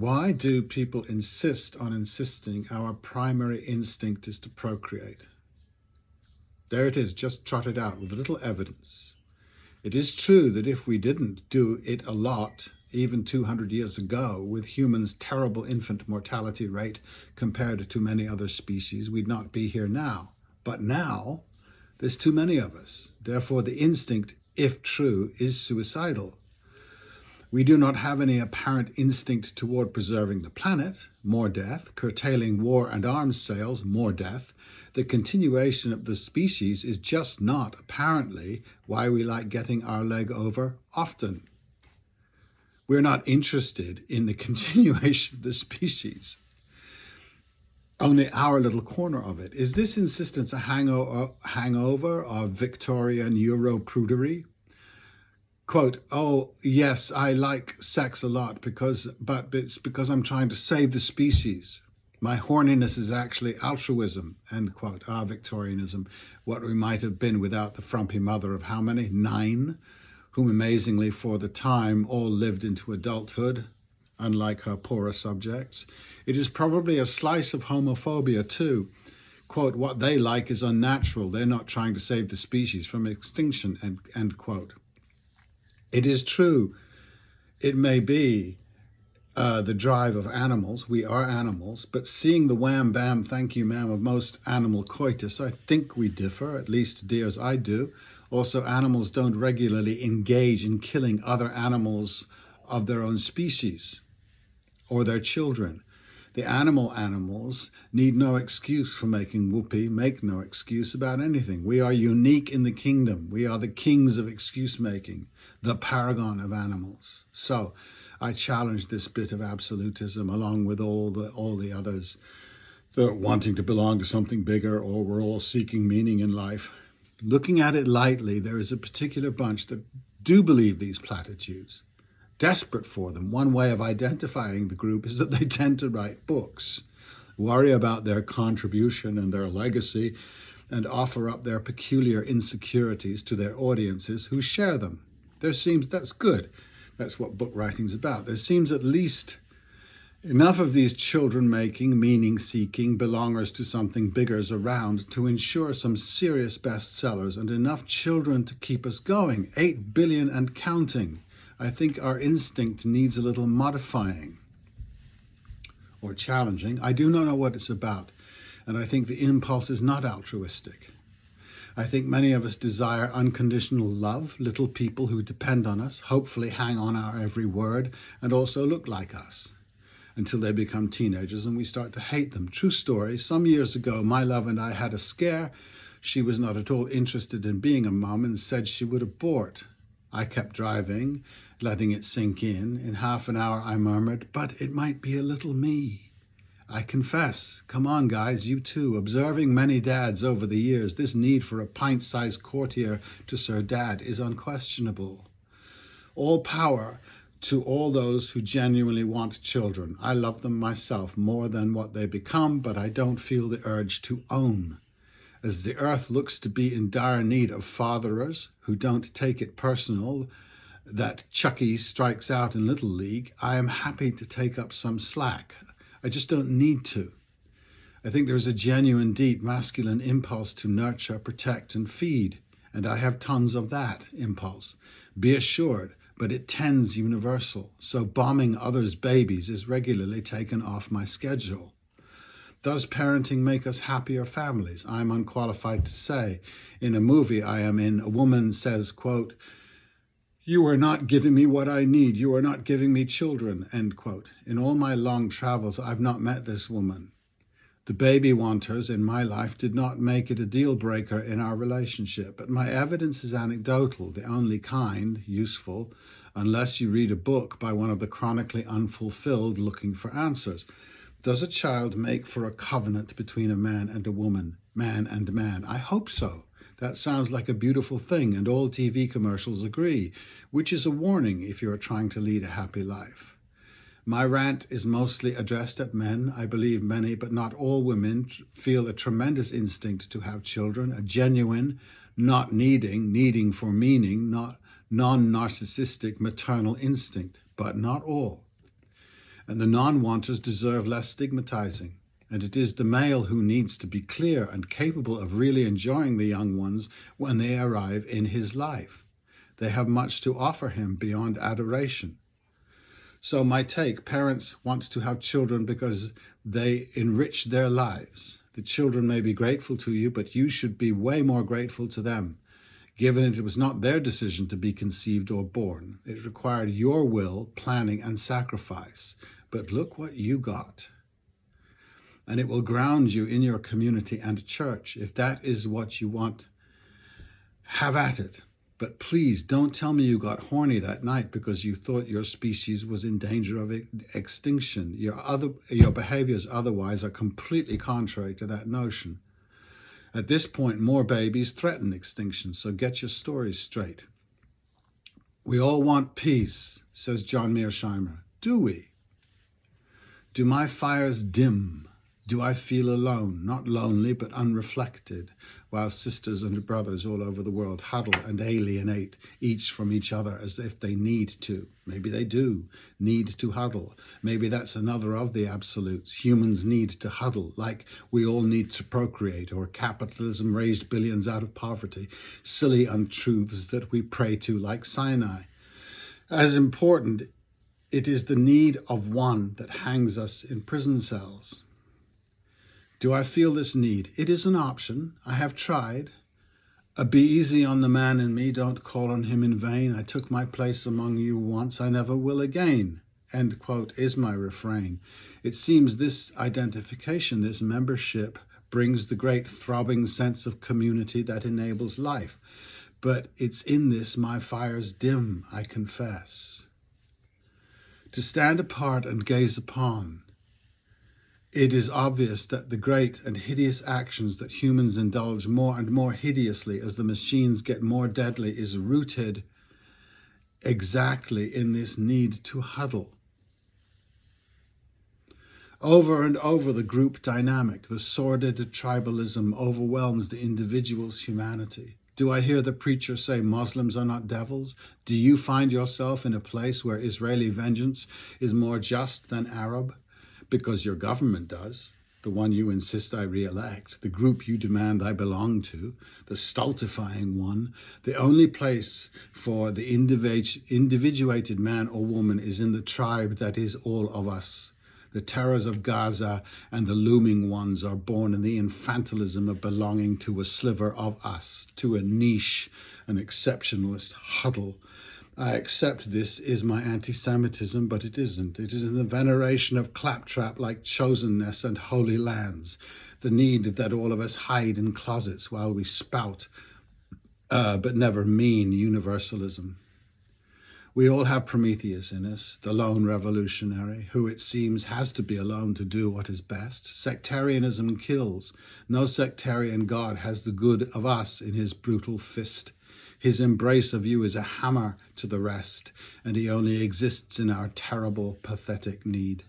Why do people insist on insisting our primary instinct is to procreate? There it is, just trotted out with little evidence. It is true that if we didn't do it a lot, even 200 years ago, with humans' terrible infant mortality rate compared to many other species, we'd not be here now. But now, there's too many of us. Therefore, the instinct, if true, is suicidal. We do not have any apparent instinct toward preserving the planet, more death, curtailing war and arms sales, more death. The continuation of the species is just not, apparently, why we like getting our leg over often. We're not interested in the continuation of the species, only our little corner of it. Is this insistence a hangover of Victorian Europrudery? Quote, oh, yes, I like sex a lot, but it's because I'm trying to save the species. My horniness is actually altruism, end quote. Victorianism, what we might have been without the frumpy mother of how many? 9, whom amazingly for the time all lived into adulthood, unlike her poorer subjects. It is probably a slice of homophobia too. Quote, what they like is unnatural. They're not trying to save the species from extinction, end quote. It is true, it may be the drive of animals, we are animals, but seeing the wham bam thank you ma'am of most animal coitus, I think we differ, at least dears I do. Also, animals don't regularly engage in killing other animals of their own species or their children. The animals need no excuse for making whoopee, make no excuse about anything. We are unique in the kingdom. We are the kings of excuse making, the paragon of animals. So I challenge this bit of absolutism along with all the others that are wanting to belong to something bigger, or we're all seeking meaning in life. Looking at it lightly, there is a particular bunch that do believe these platitudes. Desperate for them. One way of identifying the group is that they tend to write books, worry about their contribution and their legacy, and offer up their peculiar insecurities to their audiences who share them. That's good. That's what book writing's about. There seems at least enough of these children-making, meaning-seeking belongers to something bigger's around to ensure some serious bestsellers, and enough children to keep us going. 8 billion and counting. I think our instinct needs a little modifying or challenging. I do not know what it's about, and I think the impulse is not altruistic. I think many of us desire unconditional love, little people who depend on us, hopefully hang on our every word, and also look like us, until they become teenagers and we start to hate them. True story, some years ago, my love and I had a scare. She was not at all interested in being a mom and said she would abort. I kept driving, letting it sink in. In half an hour, I murmured, but it might be a little me. I confess, come on guys, you too. Observing many dads over the years, this need for a pint-sized courtier to Sir Dad is unquestionable. All power to all those who genuinely want children. I love them myself more than what they become, but I don't feel the urge to own. As the earth looks to be in dire need of fatherers who don't take it personal that Chucky strikes out in Little League, I am happy to take up some slack. I just don't need to. I think there's a genuine, deep masculine impulse to nurture, protect, and feed, and I have tons of that impulse. Be assured, but it tends universal, so bombing others' babies is regularly taken off my schedule. Does parenting make us happier families? I'm unqualified to say. In a movie I am in, a woman says, quote, "You are not giving me what I need. You are not giving me children," end quote. In all my long travels, I've not met this woman. The baby wanters in my life did not make it a deal breaker in our relationship, but my evidence is anecdotal, the only kind, useful, unless you read a book by one of the chronically unfulfilled looking for answers. Does a child make for a covenant between a man and a woman, man and man? I hope so. That sounds like a beautiful thing, and all TV commercials agree, which is a warning if you're trying to lead a happy life. My rant is mostly addressed at men. I believe many, but not all women feel a tremendous instinct to have children, a genuine, not needing for meaning, not non-narcissistic maternal instinct, but not all. and the non-wanters deserve less stigmatizing. And it is the male who needs to be clear and capable of really enjoying the young ones when they arrive in his life. They have much to offer him beyond adoration. So my take, parents want to have children because they enrich their lives. The children may be grateful to you, but you should be way more grateful to them, given it was not their decision to be conceived or born. It required your will, planning, and sacrifice. But look what you got. And it will ground you in your community and church. If that is what you want, have at it. But please don't tell me you got horny that night because you thought your species was in danger of extinction. Your behaviors otherwise are completely contrary to that notion. At this point, more babies threaten extinction, so get your stories straight. We all want peace, says John Mearsheimer. Do we? Do my fires dim? Do I feel alone, not lonely, but unreflected, while sisters and brothers all over the world huddle and alienate each from each other as if they need to? Maybe they do need to huddle. Maybe that's another of the absolutes. Humans need to huddle, like we all need to procreate, or capitalism raised billions out of poverty. Silly untruths that we pray to like Sinai. As important, it is the need of one that hangs us in prison cells. Do I feel this need? It is an option. I have tried. Be easy on the man in me. Don't call on him in vain. I took my place among you once. I never will again. End quote is my refrain. It seems this identification, this membership, brings the great throbbing sense of community that enables life. But it's in this my fires dim, I confess. To stand apart and gaze upon, it is obvious that the great and hideous actions that humans indulge more and more hideously as the machines get more deadly is rooted exactly in this need to huddle. Over and over, the group dynamic, the sordid tribalism overwhelms the individual's humanity. Do I hear the preacher say Muslims are not devils? Do you find yourself in a place where Israeli vengeance is more just than Arab? Because your government does, the one you insist I re-elect, the group you demand I belong to, the stultifying one. The only place for the individuated man or woman is in the tribe that is all of us. The terrors of Gaza and the looming ones are born in the infantilism of belonging to a sliver of us, to a niche, an exceptionalist huddle. I accept this is my anti-Semitism, but it isn't. It is in the veneration of claptrap-like chosenness and holy lands, the need that all of us hide in closets while we spout, but never mean universalism. We all have Prometheus in us, the lone revolutionary, who it seems has to be alone to do what is best. Sectarianism kills. No sectarian God has the good of us in his brutal fist. His embrace of you is a hammer to the rest, and he only exists in our terrible, pathetic need.